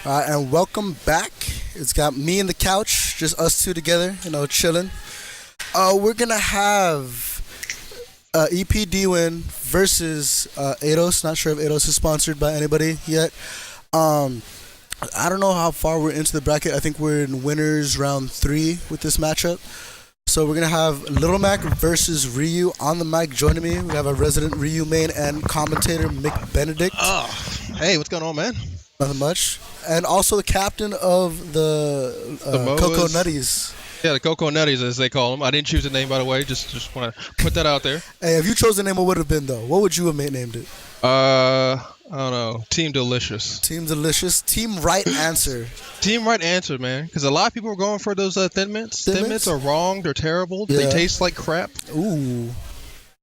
And welcome back. It's got me and the couch, just us two together, chilling. We're gonna have EP DWIN versus Ados. Not sure if Ados is sponsored by anybody yet. I don't know how far we're into the bracket. I think we're in winners round 3 with this matchup. So we're gonna have Little Mac versus Ryu on the mic. Joining me, we have our resident Ryu main and commentator Mick Benedict. Oh, hey, what's going on, man? Nothing much. And also the captain of the Coco Nutties. Yeah, the Coco Nutties, as they call them. I didn't choose a name, by the way. Just want to put that out there. Hey, if you chose a name, what would it have been, though? What would you have named it? I don't know. Team Delicious. Team Delicious. Team Right Answer. Team Right Answer, man. Because a lot of people are going for those Thin Mints. Thin Mints are wrong. They're terrible. Yeah. They taste like crap. Ooh.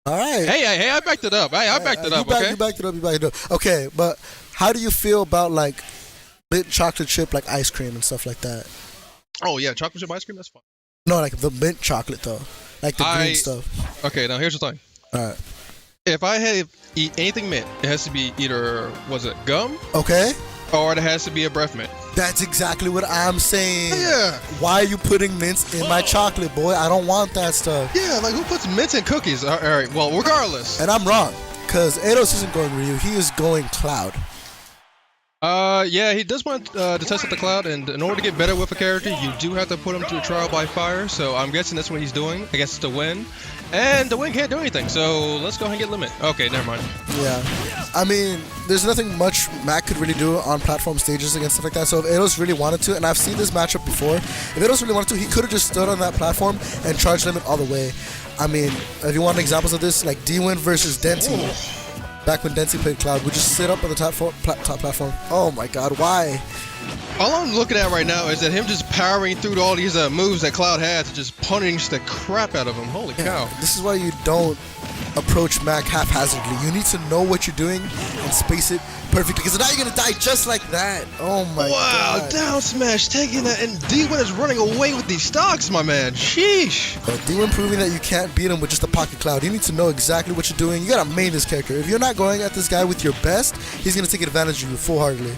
All right. Hey, I backed it up. I backed it up, okay? You backed it up. Okay, but how do you feel about, mint chocolate chip, ice cream and stuff like that? Oh, yeah. Chocolate chip ice cream? That's fine. No, the mint chocolate, though. The green stuff. Okay, now here's the thing. All right. If I eat anything mint, it has to be either, gum? Okay. Or it has to be a breath mint. That's exactly what I'm saying. Yeah. Why are you putting mints in my chocolate, boy? I don't want that stuff. Yeah, who puts mints in cookies? All right, well, regardless. And I'm wrong, because Ados isn't going Ryu. He is going Cloud. Yeah, he does want to test out the Cloud, and in order to get better with a character, you do have to put him through trial by fire, so I'm guessing that's what he's doing against DWIN. And DWIN can't do anything, so let's go ahead and get Limit. Okay, never mind. Yeah. I mean, there's nothing much Mac could really do on platform stages against stuff like that, so if Ados really wanted to, and I've seen this matchup before, if Ados really wanted to, he could have just stood on that platform and charged Limit all the way. I mean, if you want examples of this, DWIN versus Denty. Back when Denty played Cloud, would just sit up on the top platform. Oh my god, why? All I'm looking at right now is that him just powering through all these moves that Cloud has to just punish the crap out of him. Holy cow. This is why you don't approach Mac haphazardly. You need to know what you're doing and space it perfectly, because now you're going to die just like that. Oh my god. Wow, down smash, taking that, and DWIN is running away with these stocks, my man. Sheesh. But DWIN proving that you can't beat him with just a pocket Cloud. You need to know exactly what you're doing. You got to main this character. If you're not going at this guy with your best, he's going to take advantage of you full-heartedly.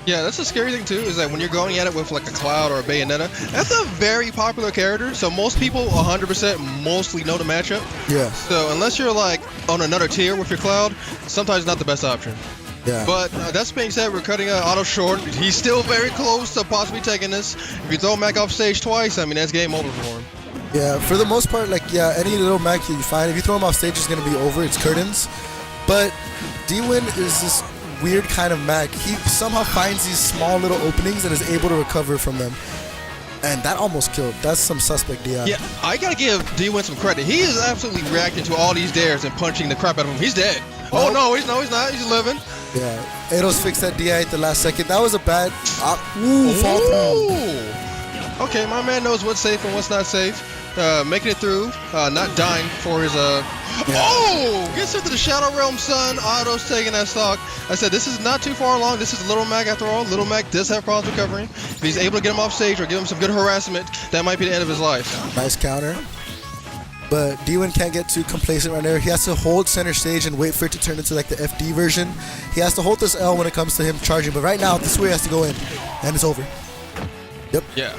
Yeah, that's the scary thing too, is that when you're going at it with a Cloud or a Bayonetta, that's a very popular character, so most people 100% mostly know the matchup. Yeah. So unless you're on another tier with your Cloud, sometimes it's not the best option. Yeah. But that being said, we're cutting Auto short. He's still very close to possibly taking this. If you throw Mac off stage twice, I mean, that's game over for him. Yeah, for the most part, any little Mac that you find, if you throw him off stage, it's going to be over. It's curtains. But DWIN is this weird kind of Mac. He somehow finds these small little openings and is able to recover from them. And that almost killed. That's some suspect DI. Yeah, I gotta give DWIN some credit. He is absolutely reacting to all these dares and punching the crap out of him. He's dead. Oh no, he's not. He's living. Yeah, Ados fixed that DI at the last second. That was a bad fall through. Okay, my man knows what's safe and what's not safe. Making it through, not dying for his Oh! Gets into the Shadow Realm, son. Otto's taking that stock. I said, this is not too far along. This is Little Mac after all. Little Mac does have problems recovering. If he's able to get him off stage or give him some good harassment, that might be the end of his life. Nice counter. But DWIN can't get too complacent right there. He has to hold center stage and wait for it to turn into the FD version. He has to hold this L when it comes to him charging. But right now, this is where he has to go in. And it's over. Yep. Yeah.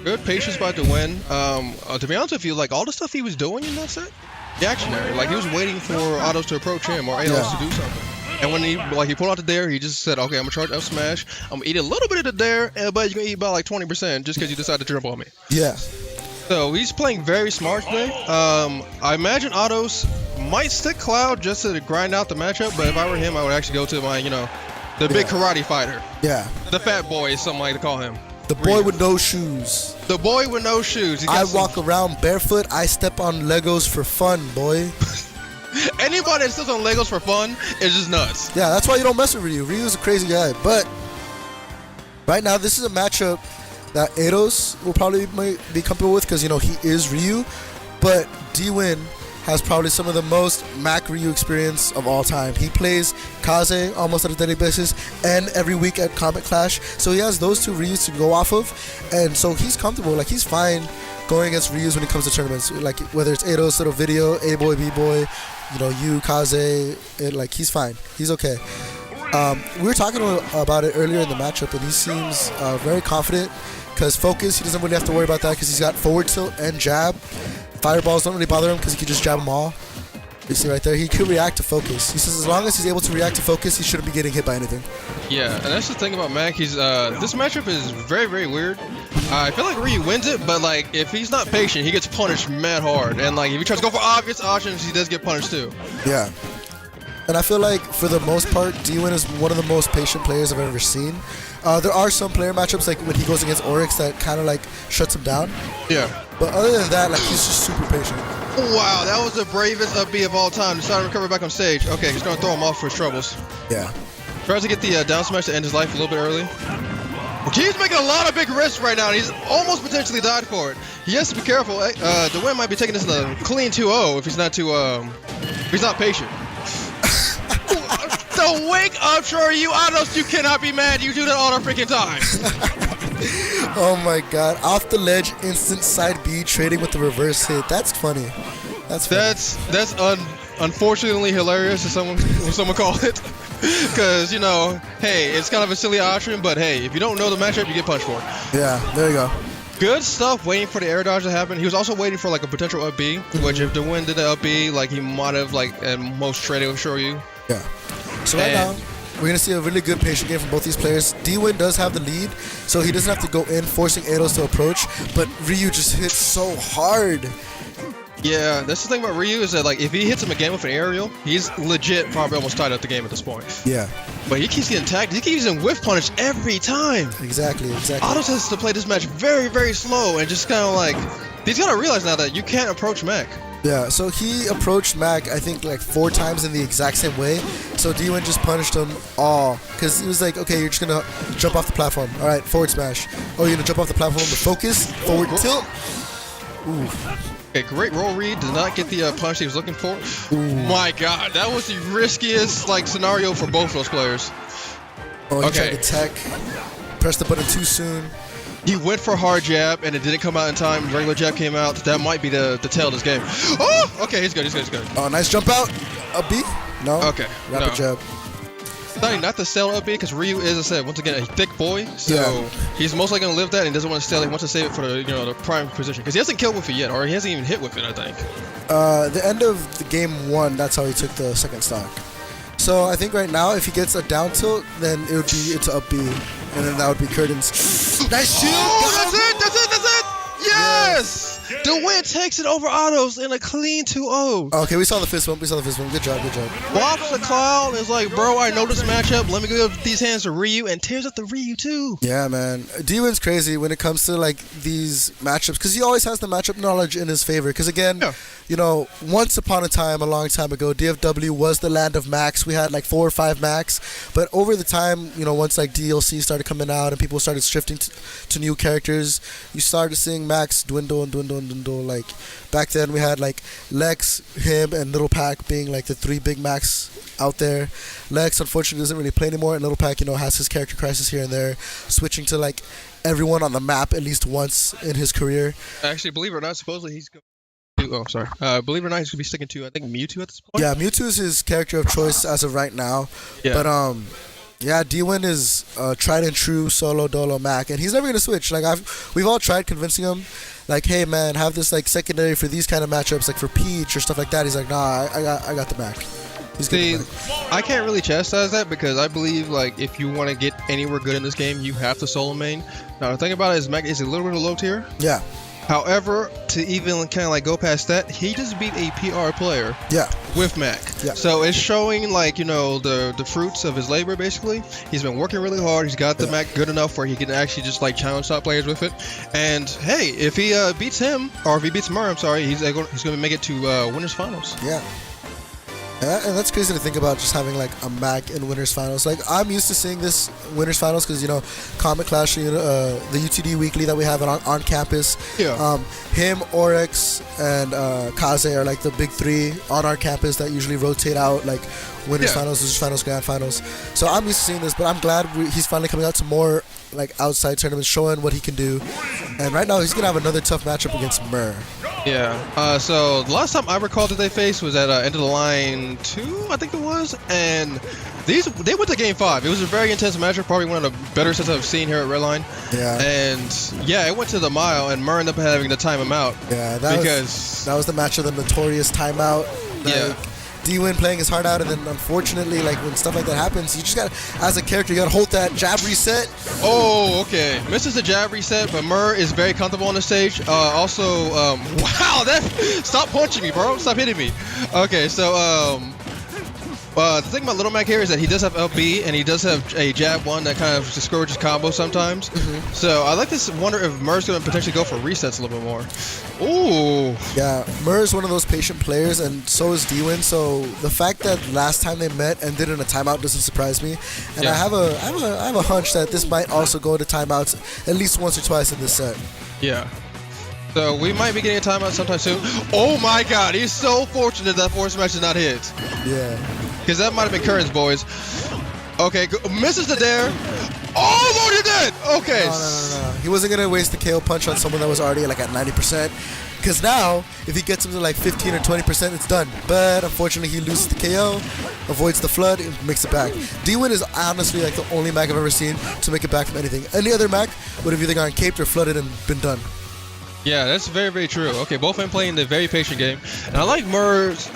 Good patience by DWIN. To be honest with you, all the stuff he was doing in that set, reactionary. He was waiting for Autos to approach him or Ados to do something. And when he pulled out the dare, he just said, okay, I'm gonna charge up smash. I'm gonna eat a little bit of the dare, but you can eat about 20% just because you decided to dribble on me. Yeah. So he's playing very smart today. I imagine Autos might stick Cloud just to grind out the matchup, but if I were him, I would actually go to my, the big karate fighter. Yeah. The fat boy is something like to call him. The boy with no shoes. The boy with no shoes. I walk around barefoot. I step on Legos for fun, boy. Anybody that steps on Legos for fun is just nuts. Yeah, that's why you don't mess with Ryu. Ryu's a crazy guy. But right now, this is a matchup that Ados will probably be comfortable with because, he is Ryu. But DWIN has probably some of the most Mac Ryu experience of all time. He plays Kaze almost on a daily basis and every week at Comet Clash. So he has those two Ryus to go off of. And so he's comfortable. He's fine going against Ryus when it comes to tournaments. Whether it's Ados, Little Video, A-Boy, B-Boy, you, Kaze, he's fine. He's okay. We were talking about it earlier in the matchup, and he seems very confident because focus, he doesn't really have to worry about that because he's got forward tilt and jab. Fireballs don't really bother him because he can just jab them all. You see right there, he could react to focus. He says as long as he's able to react to focus, he shouldn't be getting hit by anything. Yeah, and that's the thing about Mac. He's this matchup is very, very weird. I feel like Ryu wins it, but like if he's not patient, he gets punished mad hard. And like if he tries to go for obvious options, he does get punished too. Yeah. And I feel like for the most part, DWIN is one of the most patient players I've ever seen. There are some player matchups like when he goes against Oryx that kind of like shuts him down. Yeah. But other than that, like he's just super patient. Wow, that was the bravest up B of all time. Decided to recover back on stage. Okay, he's gonna throw him off for his troubles. Yeah. Tries to get the down smash to end his life a little bit early. He's making a lot of big risks right now, and he's almost potentially died for it. He has to be careful. DWIN might be taking this in a clean 2-0 if he's not too if he's not patient. So wake up, sure you Ados, you cannot be mad. You do that all the freaking time. Oh my god, off the ledge, instant side B, trading with the reverse hit. That's funny. That's funny. That's unfortunately hilarious, as someone call it. Because, you know, hey, it's kind of a silly option, but hey, if you don't know the matchup, you get punched for it. Yeah, there you go. Good stuff waiting for the air dodge to happen. He was also waiting for like a potential up B, which if DWIN did the up B, like he might have like at most traded with Shoryu. Yeah. So right now, we're going to see a really good patient game from both these players. DWIN does have the lead, so he doesn't have to go in forcing Ados to approach, but Ryu just hits so hard. Yeah, that's the thing about Ryu is that like if he hits him again with an aerial, he's legit probably almost tied up the game at this point. Yeah. But he keeps getting tagged. He keeps using whiff punish every time. Exactly. Ados has to play this match very, very slow and just kind of like he's got to realize now that you can't approach Mac. Yeah, so he approached Mac, I think, like 4 times in the exact same way. So DWIN just punished him all. Because he was like, okay, you're just going to jump off the platform. All right, forward smash. Oh, you're going to jump off the platform with focus, forward tilt. Ooh. Okay, great roll read. Did not get the punch he was looking for. Ooh. My God, that was the riskiest like scenario for both those players. Oh, he tried to tech. Pressed the button too soon. He went for hard jab, and it didn't come out in time. Regular jab came out. That might be the tail of this game. Oh! Okay, he's good. Oh, nice jump out. Up B? No. Okay. Rapid jab. Not to sell up B, because Ryu is, as I said, once again, a thick boy. So he's most likely going to live that, and he doesn't want to sell it. He wants to save it for the the prime position. Because he hasn't killed with it yet, or he hasn't even hit with it, I think. The end of the game 1, that's how he took the second stock. So I think right now, if he gets a down tilt, then it would be it's up B, and then that would be Curtains. Nice shield! Oh, that's it! Yes! DWIN takes it over Ados in a clean 2-0. Okay, we saw the fist bump. Good job. Walks the cloud is like, bro, I know this matchup. Let me give these hands to Ryu, and tears up the Ryu too. Yeah, man. DWIN's crazy when it comes to like these matchups because he always has the matchup knowledge in his favor. Because again, you know, once upon a time, a long time ago, DFW was the land of Max. We had like 4 or 5 Max, but over the time, you know, once like DLC started coming out and people started shifting to new characters, you started seeing Max dwindle. Like back then we had like Lex, him, and Little Pac being like the 3 big Max out there. Lex unfortunately doesn't really play anymore, and Little Pac, you know, has his character crisis here and there, switching to like everyone on the map at least once in his career. Actually, believe it or not, supposedly he's going to, believe it or not, he's going to be sticking to, I think, Mewtwo at this point. Yeah, Mewtwo is his character of choice as of right now. Yeah. But yeah, DWIN is tried and true solo dolo Mac, and he's never gonna switch. Like we've all tried convincing him, like, hey man, have this like secondary for these kind of matchups, like for Peach or stuff like that. He's like, nah, I got the Mac. See, I can't really chastise that because I believe like if you want to get anywhere good in this game, you have to solo main. Now the thing about it is Mac is a little bit of low tier. Yeah. However, to even kind of like go past that, he just beat a PR player. Yeah. With Mac. Yeah. So it's showing like, you know, the fruits of his labor basically. He's been working really hard. He's got the Mac good enough where he can actually just like challenge top players with it. And hey, if he beats him, or if he beats Murray, I'm sorry, he's going to make it to winners finals. Yeah. And that's crazy to think about, just having like a Mac in winners finals. Like I'm used to seeing this winners finals because, you know, Comet Clash, the UTD weekly that we have on campus. Yeah. Him, Oryx, and Kaze are like the big 3 on our campus that usually rotate out like winners finals, losers finals, grand finals. So I'm used to seeing this, but I'm glad he's finally coming out to more like outside tournaments, showing what he can do. And right now he's gonna have another tough matchup against Murr. Yeah. So the last time I recall that they faced was at end of the line 2, I think it was, and They went to game 5. It was a very intense matchup, probably one of the better sets I've seen here at Redline. Yeah. And yeah, it went to the mile, and Murr ended up having to time him out. Yeah, that was the match of the notorious timeout. Yeah. DWIN playing his heart out, and then unfortunately, like when stuff like that happens, you just got, as a character, you gotta hold that jab reset. Oh, okay. Misses the jab reset, but Murr is very comfortable on the stage. Also, wow, stop punching me, bro. Stop hitting me. Okay, so the thing about Little Mac here is that he does have LB, and he does have a jab one that kind of discourages combos sometimes. So I like to wonder if Murr's going to potentially go for resets a little bit more. Ooh. Yeah, Murr is one of those patient players, and so is DWIN. So the fact that last time they met and did it in a timeout doesn't surprise me. And I have a hunch that this might also go to timeouts at least once or twice in this set. Yeah. So we might be getting a timeout sometime soon. Oh my God, he's so fortunate that forward smash did not hit. Yeah. Because that might have been curtains, boys. Okay, misses the dare. Oh, Lord, he did! Okay. No. He wasn't going to waste the KO punch on someone that was already like at 90%. Because now, if he gets him to like 15 or 20%, it's done. But unfortunately, he loses the KO, avoids the flood, and makes it back. DWIN is honestly like the only Mac I've ever seen to make it back from anything. Any other Mac would have either gone caped or flooded and been done. Yeah, that's very, very true. Okay, both of them playing the very patient game, and I like Murr's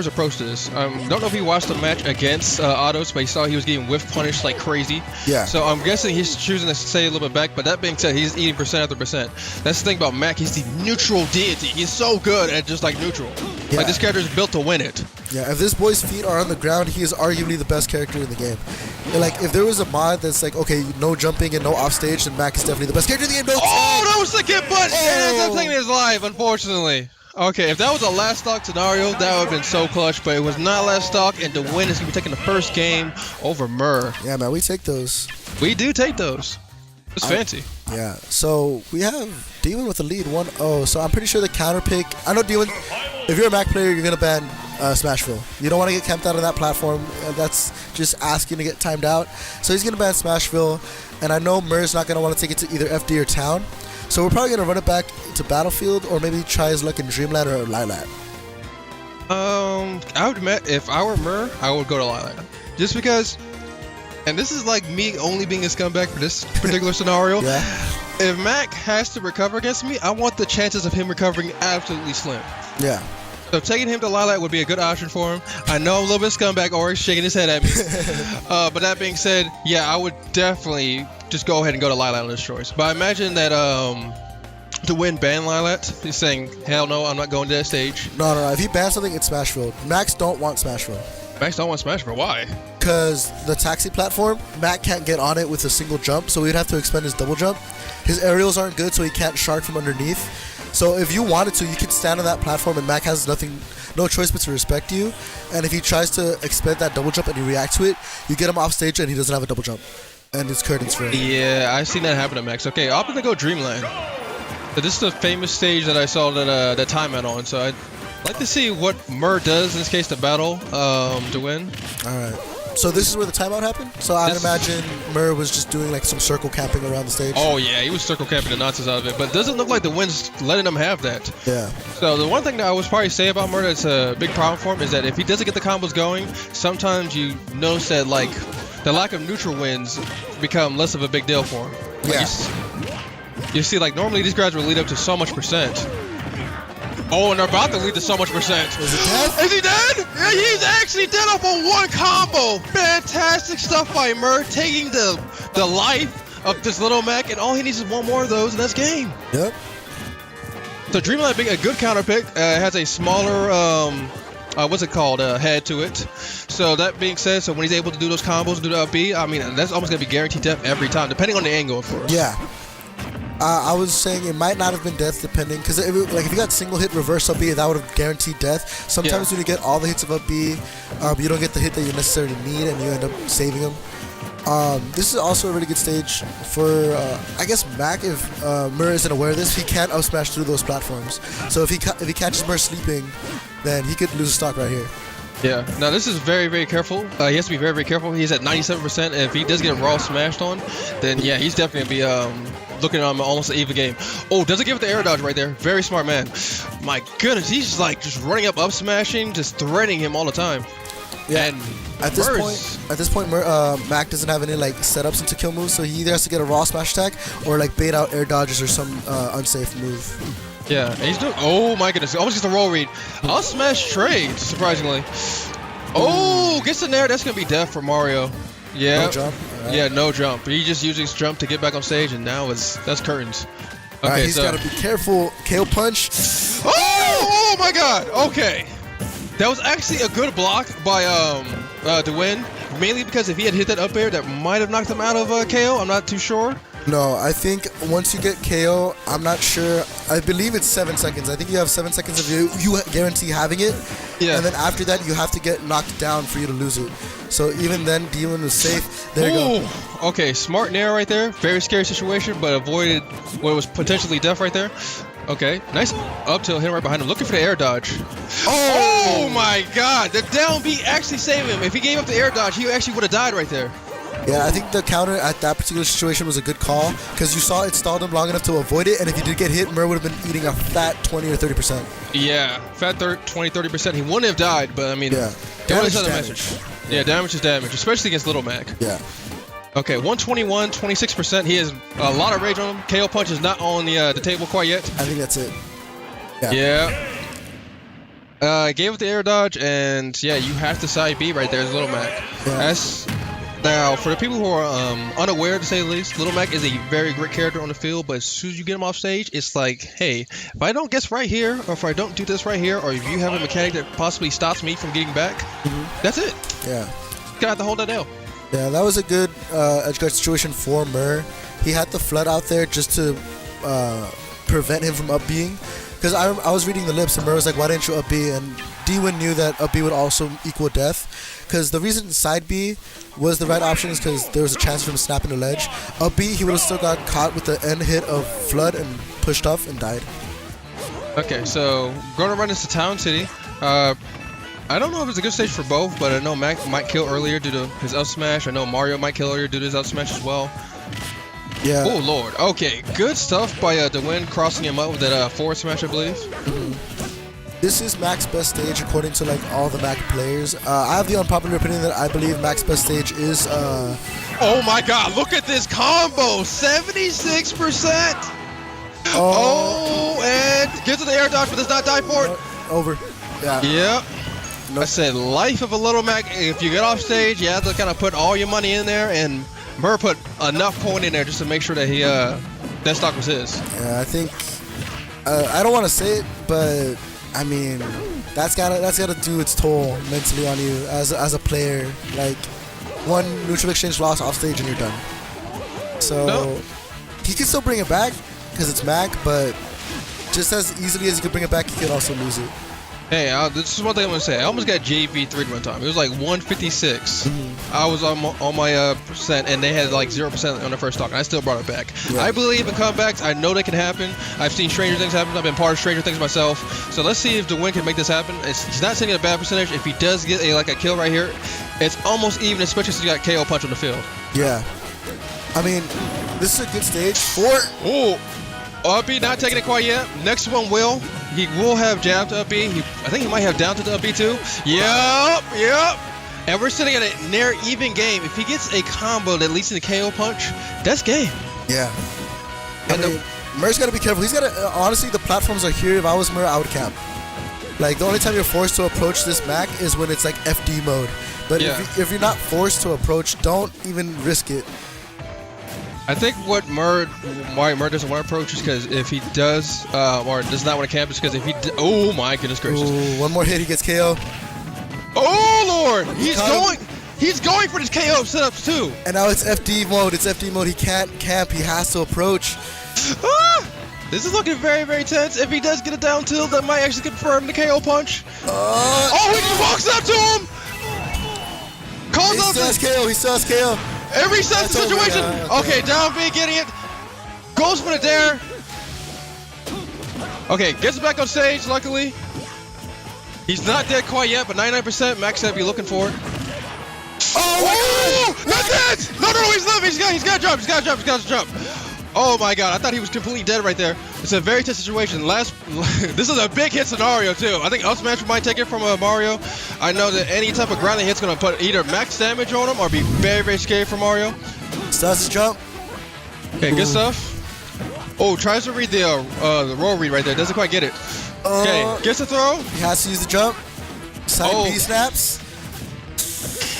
approach to this. Don't know if he watched the match against Autos, but he saw he was getting whiff punished like crazy. Yeah. So I'm guessing he's choosing to stay a little bit back. But that being said, he's eating percent after percent. That's the thing about Mac. He's the neutral deity. He's so good at just like neutral. Yeah. Like this character is built to win it. Yeah, if this boy's feet are on the ground, he is arguably the best character in the game. And like, if there was a mod that's like, okay, no jumping and no offstage, then Mac is definitely the best character in the game. No that was the kick butt! And Oh. I'm taking his life, unfortunately. Okay, if that was a last stock scenario, that would have been so clutch, but it was not last stock, and DWIN is going to be taking the first game over Murr. Yeah, man, we take those. We do take those. It's fancy. Yeah, so we have DWIN with the lead 1-0. So I'm pretty sure the counter pick. I know DWIN, if you're a Mac player, you're going to ban Smashville. You don't want to get camped out on that platform. That's just asking to get timed out. So he's going to ban Smashville. And I know Murr's not going to want to take it to either FD or Town. So we're probably going to run it back to Battlefield or maybe try his luck in Dreamland or Lilat. I would admit, if I were Murr, I would go to Lilat. Just because, and this is like me only being a scumbag for this particular scenario. Yeah. If Mac has to recover against me, I want the chances of him recovering absolutely slim. Yeah. So taking him to Lilat would be a good option for him. I know I'm a little bit scumbag, or shaking his head at me. But that being said, yeah, I would definitely just go ahead and go to Lilat on this choice. But I imagine that DWIN ban Lilat. He's saying, hell no, I'm not going to that stage. No. If he bans something, it's Smashville. Macs don't want Smashville. Max don't want Smash for why? Because the taxi platform, Mac can't get on it with a single jump, so he'd have to expend his double jump. His aerials aren't good, so he can't shark from underneath. So if you wanted to, you could stand on that platform and Mac has no choice but to respect you. And if he tries to expend that double jump and you react to it, you get him off stage and he doesn't have a double jump. And it's curtains for him. Yeah, I've seen that happen to Max. Okay, I'm going to go Dreamland. So this is the famous stage that I saw that timeout on. So I'd like to see what Murr does in this case to battle DWIN. Alright. So this is where the timeout happened? So I'd imagine Murr was just doing like some circle camping around the stage. Oh yeah, he was circle camping the nonsense out of it. But it doesn't look like DWIN's letting him have that. Yeah. So the one thing that I would probably say about Murr that's a big problem for him is that if he doesn't get the combos going, sometimes you notice that like the lack of neutral wins become less of a big deal for him. Like, Yeah. you see, like normally these guys would lead up to so much percent. Oh, and they're about to lead to so much percent. Is it dead? Is he dead? Yeah, he's actually dead off of one combo. Fantastic stuff by Murr, taking the life of this little Mac, and all he needs is one more of those, and that's game. Yep. So Dreamland being a good counter pick, has a smaller head to it. So that being said, so when he's able to do those combos and do the up B, I mean that's almost gonna be guaranteed death every time, depending on the angle, of course. Yeah. I was saying it might not have been death depending, because if you got single hit reverse up B, that would have guaranteed death. Sometimes when you get all the hits of up B, you don't get the hit that you necessarily need, and you end up saving them. This is also a really good stage for, I guess, Mac. If Murr isn't aware of this, he can't up smash through those platforms. So if he catches Murr sleeping, then he could lose a stock right here. Yeah. Now this is very, very careful. He has to be very, very careful. He's at 97%, and if he does get raw smashed on, then yeah, he's definitely gonna be looking at him almost an even game. Oh, doesn't give it the air dodge right there. Very smart man. My goodness, he's just running up smashing, just threatening him all the time. Yeah. And At this point, Mac doesn't have any like setups into kill moves, so he either has to get a raw smash attack or like bait out air dodges or some unsafe move. Yeah, and he's doing. Oh my goodness! Almost gets a roll read. I'll smash trades, surprisingly. Oh, gets in there. That's gonna be death for Mario. Yeah. No jump. Right. Yeah, no jump. He just using his jump to get back on stage, and now that's curtains. Okay, Alright, he's gotta be careful. KO punch. Oh my God. Okay, that was actually a good block by DWIN. Mainly because if he had hit that up air, that might have knocked him out of KO. I'm not too sure. No, I think once you get KO, I'm not sure. I believe it's 7 seconds. I think you have 7 seconds of you guarantee having it. Yeah. And then after that, you have to get knocked down for you to lose it. So even then, DWIN was safe. There you go. Okay, smart nair right there. Very scary situation, but avoided what was potentially death right there. Okay, nice up tilt hit right behind him. Looking for the air dodge. Oh my God! The down B actually saved him. If he gave up the air dodge, he actually would have died right there. Yeah, I think the counter at that particular situation was a good call because you saw it stalled him long enough to avoid it, and if he did get hit, Mur would have been eating a fat 20 or 30%. Yeah, fat 20-30%. He wouldn't have died, but I mean, yeah, damage is damage. Yeah, damage is damage, especially against Little Mac. Yeah. Okay, 121, 26%. He has a lot of rage on him. KO punch is not on the table quite yet. I think that's it. Yeah. Gave it the air dodge, and yeah, you have to side B right there as Little Mac. Yeah. That's now for the people who are unaware, to say the least. Little Mac is a very great character on the field, but as soon as you get him off stage, it's like, hey, if I don't guess right here, or if I don't do this right here, or if you have a mechanic that possibly stops me from getting back, that's it. Yeah. Gonna have to hold that down. Yeah, that was a good edgeguard situation for Mur. He had the flood out there just to prevent him from up B'ing. Because I was reading the lips and Mur was like, why didn't you up B? And DWIN knew that up B would also equal death. Because the reason side B was the right option is because there was a chance for him snapping the ledge. Up B, he would have still got caught with the end hit of flood and pushed off and died. Okay, so going to run into Town City. I don't know if it's a good stage for both, but I know Mac might kill earlier due to his up smash. I know Mario might kill earlier due to his up smash as well. Yeah. Oh Lord. Okay, good stuff by DWIN crossing him up with that forward smash, I believe. This is Mac's best stage according to like all the Mac players. I have the unpopular opinion that I believe Mac's best stage is. Oh my God! Look at this combo, 76%. Oh, and gets to the air dodge, but does not die for it. Over. Yeah. Yep. Nope. I said, life of a Little Mac. If you get off stage, you have to kind of put all your money in there, and Mur put enough point in there just to make sure that he that stock was his. Yeah, I think I don't want to say it, but I mean that's gotta do its toll mentally on you as a player. Like one neutral exchange loss off stage and you're done. So he can still bring it back because it's Mac, but just as easily as he could bring it back, he could also lose it. Hey, this is one thing I'm gonna say. I almost got JV3 one time. It was like 156. I was on my percent, and they had like 0% on the first talk, and I still brought it back. Yeah. I believe in comebacks. I know they can happen. I've seen stranger things happen. I've been part of stranger things myself. So let's see if DWIN can make this happen. He's not sitting at a bad percentage. If he does get a kill right here, it's almost even, especially since you got KO punch on the field. Yeah. I mean, this is a good stage for. Oh. Up B not taking it quite yet. Next one will. He will have jab to up B. I think he might have down to the up B too. Yep. And we're sitting at a near even game. If he gets a combo that leads to the KO punch, that's game. Yeah. I mean, Mur's got to be careful. He's got to, honestly, the platforms are here. If I was Mur, I would camp. Like, the only time you're forced to approach this Mac is when it's like FD mode. But if you're not forced to approach, don't even risk it. I think why Mur doesn't want to approach is because if he does, or does not want to camp, is because if he, oh my goodness gracious. Ooh, one more hit, he gets KO. Oh Lord, he's going for his KO setups too. And now it's FD mode, he can't camp, he has to approach. This is looking very, very tense. If he does get a down tilt, that might actually confirm the KO punch. He just walks up to him! Calls out he still has KO. It resets the situation. Okay, down B getting it. Goes for the dare. Okay, gets back on stage, luckily. He's not dead quite yet, but 99% Max said be looking for it. Oh, not dead! No, he's living. He's got to jump. Oh my god, I thought he was completely dead right there. It's a very tough situation. This is a big hit scenario too. I think up smash might take it from Mario. I know that any type of grounding hit's gonna put either max damage on him or be very, very scary for Mario. Starts his jump. Okay, good stuff. Oh, tries to read the roll read right there. Doesn't quite get it. Okay, gets the throw. He has to use the jump. Side B snaps.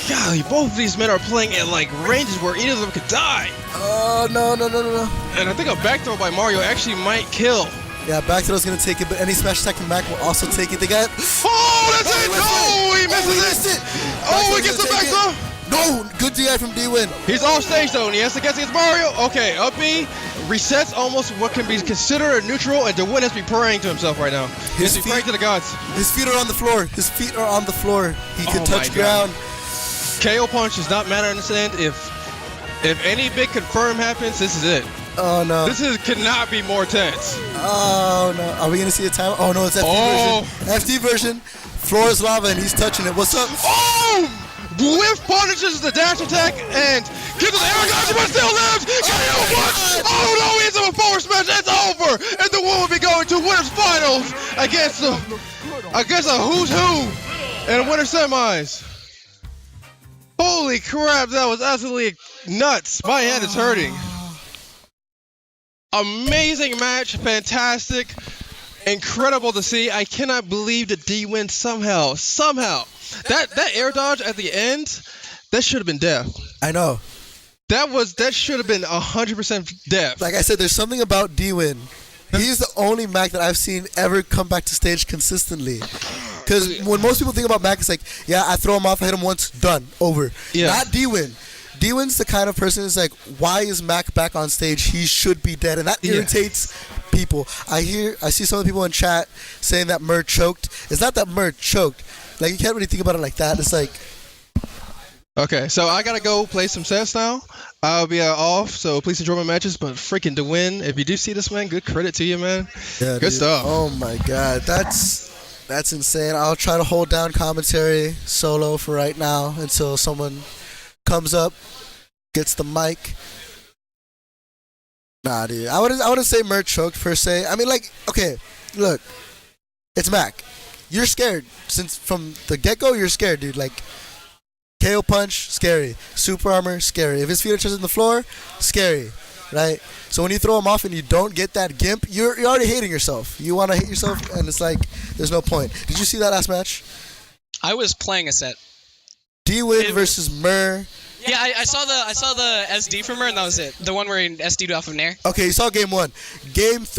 Golly, both of these men are playing at like ranges where either of them could die. Oh, no. And I think a back throw by Mario actually might kill. Yeah, back throw's gonna take it, but any smash attack from Mac will also take it. They got. Oh, that's it! Oh, he misses it! Oh, he gets the back throw! No, good DI from DWIN. He's off stage though, and he has to guess against Mario. Okay, up B resets almost what can be considered a neutral, and DWIN has to be praying to himself right now. He has to be praying to the gods. His feet are on the floor. He can touch ground. KO punch does not matter in this end. If any big confirm happens, this is it. Oh no. Cannot be more tense. Oh no. Are we gonna see a time? Oh no, it's FD version. FD version. Floor is lava and he's touching it. What's up? Oh! Whiff punishes the dash attack and gets the air dodge, but still lives. KO punch! Oh no, he hits him a forward smash. It's over, and the one will be going to winners finals against a who's who in winner semis. Holy crap, that was absolutely nuts. My hand is hurting. Amazing match, fantastic, incredible to see. I cannot believe that DWIN somehow, that air dodge at the end, that should have been death. I know. That should have been 100% death. Like I said, there's something about DWIN. He's the only Mac that I've seen ever come back to stage consistently. Because when most people think about Mac, it's like, yeah, I throw him off, I hit him once, done, over. Yeah. Not DWIN. DWIN's the kind of person who's like, why is Mac back on stage? He should be dead. And that irritates people. I see some of the people in chat saying that MRRR choked. It's not that MRRR choked. Like, you can't really think about it like that. It's like... Okay, so I gotta go play some sets now. I'll be off, so please enjoy my matches. But freaking DWIN, if you do see this, man, good credit to you, man. Yeah, good stuff. Oh my god, that's insane. I'll try to hold down commentary solo for right now until someone comes up, gets the mic. Nah, dude, I wouldn't say MRRR choked per se. I mean, like, okay, look, it's Mac. You're scared since from the get-go. You're scared, dude. Like. KO punch, scary. Super armor, scary. If his feet are touching the floor, scary, right? So when you throw him off and you don't get that gimp, you're already hating yourself. You want to hate yourself, and it's like, there's no point. Did you see that last match? I was playing a set. DWIN versus MRRR. Yeah, I saw the SD from MRRR, and that was it. The one where he SD'd off of Nair. Okay, you saw game 1. Game 3.